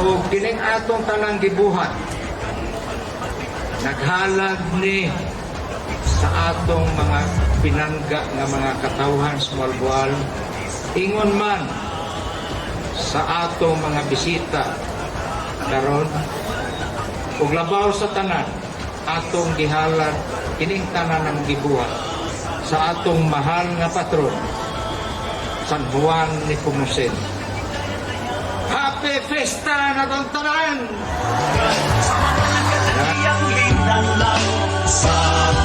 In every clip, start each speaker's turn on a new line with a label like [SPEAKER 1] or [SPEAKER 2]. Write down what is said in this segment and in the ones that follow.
[SPEAKER 1] o kining atong tanang gibuhat naghalad ni sa atong mga pinangga nga mga katawhan sa Malboal, ingon man sa atong mga bisita karon ug labaw sa tanan atong gihalad kining tanan ng gibuhat sa atong mahal nga patron San Juan Nepomuceno. Happy Fiesta na tong tanan!
[SPEAKER 2] Sa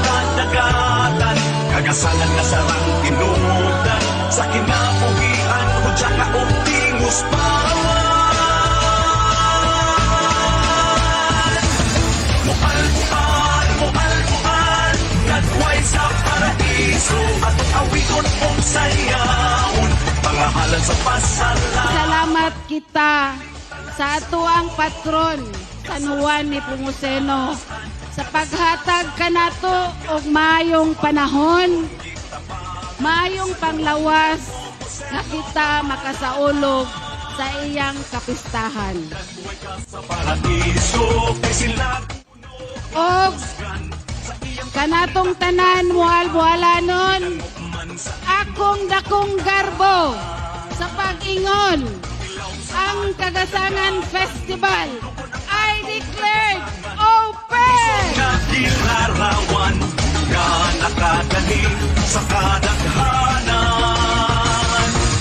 [SPEAKER 2] kadagatan, kagasalan nga sarang tinudan, sa kinabuhian o tsaka optimus pa. Mual, nagway sa paraiso, at awigon mong sayaon, pangahalan sa pasalan.
[SPEAKER 3] Salamat kita sa atuang patron, San Juan Nepomuceno, sa paghatag kanato og maayong panahon, maayong panglawas na kita makasaulog sa iyang kapistahan. Og kanatong tanan muhal-buhalanon, akong dakong garbo sa pag-ingon ang Kagasangan Festival ay declared open!
[SPEAKER 2] Nakilarawan nga nakagaling sa kadaghanan,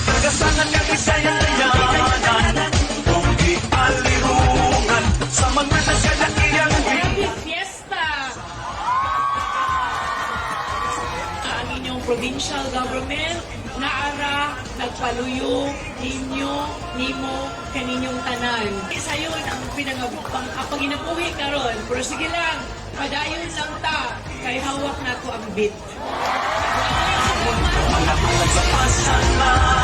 [SPEAKER 2] Kagasangan nga Bisayang layanan, kung di alirungan sa mga nasyalakiyang
[SPEAKER 4] Happy Fiesta! Ang inyong provincial government naara nagpaluyo ninyo, nimo, kaninyong tanan. Sayon ang panginabuhi karon. Pero sige lang, padayon lang ta, kay hawak na ko ang bit.
[SPEAKER 2] mga sa pasalan.